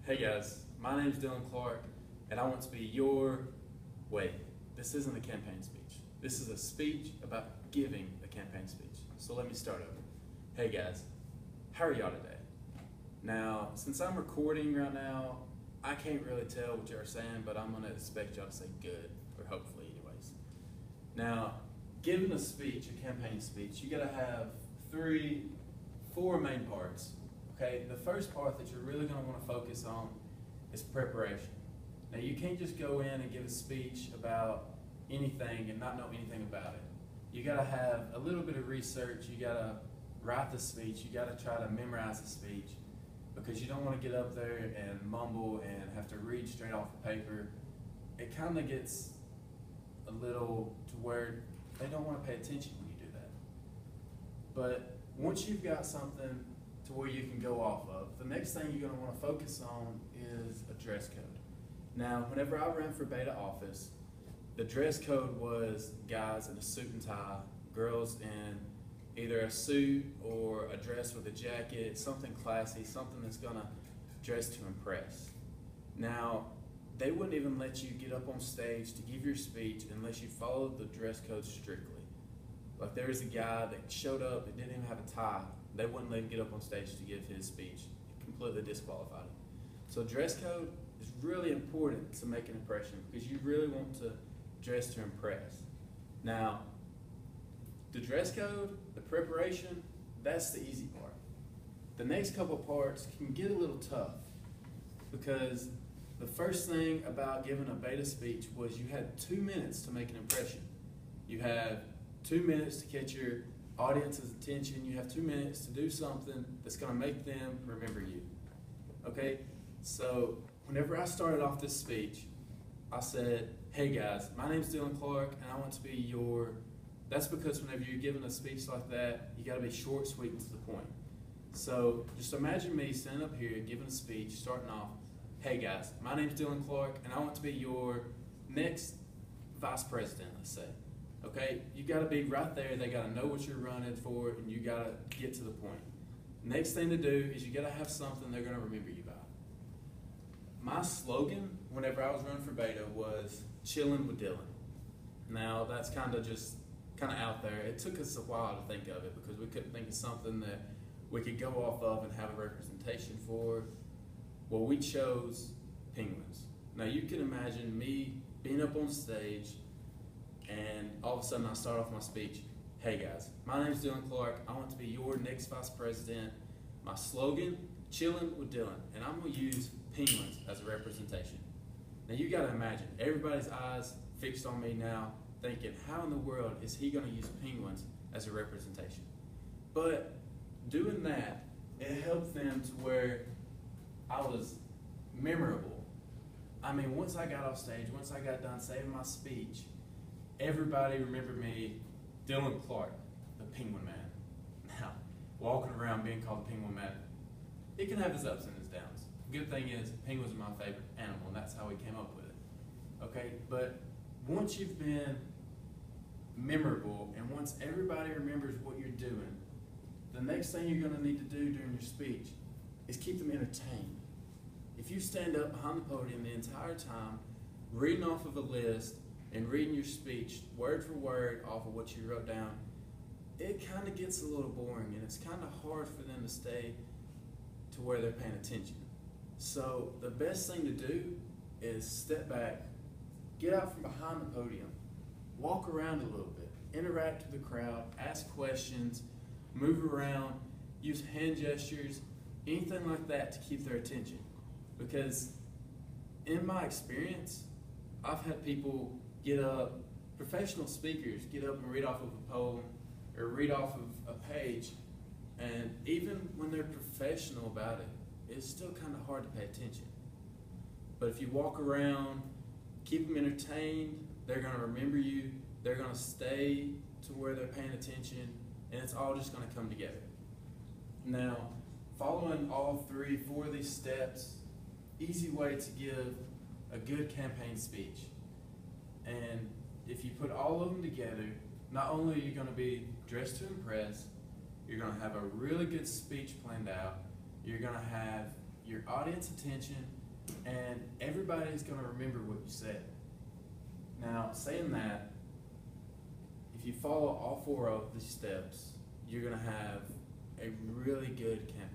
Hey guys, my name's Dylan Clark, and I want to be your. Wait, this isn't a campaign speech. This is a speech about giving a campaign speech. So let me start over. Hey guys, how are y'all today? Now, since I'm recording right now, I can't really tell what y'all are saying, but I'm gonna expect y'all to say good, or hopefully, anyways. Now, giving a speech, a campaign speech, you gotta have four main parts. Okay, the first part that you're really going to want to focus on is preparation. Now, you can't just go in and give a speech about anything and not know anything about it. You got to have a little bit of research. You got to write the speech. You got to try to memorize the speech because you don't want to get up there and mumble and have to read straight off the paper. It kind of gets a little to where they don't want to pay attention when you do that. But once you've got something to where you can go off of, the next thing you're going to want to focus on is a dress code. Now, whenever I ran for beta office, the dress code was guys in a suit and tie, girls in either a suit or a dress with a jacket, something classy, something that's going to dress to impress. Now, they wouldn't even let you get up on stage to give your speech unless you followed the dress code strictly. Like there was a guy that showed up that didn't even have a tie. They wouldn't let him get up on stage to give his speech. It completely disqualified him. So dress code is really important to make an impression because you really want to dress to impress. Now, the dress code, the preparation, that's the easy part. The next couple parts can get a little tough because the first thing about giving a beta speech was you had 2 minutes to make an impression. You have 2 minutes to catch your audience's attention. You have 2 minutes to do something that's going to make them remember you. Okay? So whenever I started off this speech, I said, hey guys, my name's Dylan Clark and I want to be your. That's because whenever you're giving a speech like that, you got to be short, sweet, and to the point. So just imagine me standing up here giving a speech, starting off, hey guys, my name's Dylan Clark and I want to be your next vice president, let's say. Okay, you got to be right there. They got to know what you're running for, and you got to get to the point. Next thing to do is you got to have something they're going to remember you by. My slogan, whenever I was running for beta, was "Chillin' with Dylan." Now that's kind of out there. It took us a while to think of it because we couldn't think of something that we could go off of and have a representation for. Well, we chose penguins. Now you can imagine me being up on stage. And all of a sudden I start off my speech, hey guys, my name is Dylan Clark, I want to be your next vice president. My slogan, chillin' with Dylan, and I'm going to use penguins as a representation. Now you got to imagine, everybody's eyes fixed on me now, thinking how in the world is he going to use penguins as a representation? But doing that, it helped them to where I was memorable. I mean, once I got off stage, once I got done saying my speech, everybody remembered me, Dylan Clark, the Penguin Man. Now, walking around being called the Penguin Man, it can have its ups and its downs. The good thing is, penguins are my favorite animal, and that's how we came up with it. Okay, but once you've been memorable, and once everybody remembers what you're doing, the next thing you're going to need to do during your speech is keep them entertained. If you stand up behind the podium the entire time, reading off of a list, and reading your speech word for word off of what you wrote down, it kind of gets a little boring and it's kind of hard for them to stay to where they're paying attention. So the best thing to do is step back, get out from behind the podium, walk around a little bit, interact with the crowd, ask questions, move around, use hand gestures, anything like that to keep their attention. Because in my experience, I've had people get up, professional speakers get up and read off of a poem or read off of a page, and even when they're professional about it, it's still kind of hard to pay attention. But if you walk around, keep them entertained, they're going to remember you, they're going to stay to where they're paying attention, and it's all just going to come together. Now, following all 4 of these steps, easy way to give a good campaign speech. And if you put all of them together, not only are you going to be dressed to impress, you're going to have a really good speech planned out, you're going to have your audience attention, and everybody's going to remember what you said. Now, saying that, if you follow all 4 of these steps, you're going to have a really good campaign.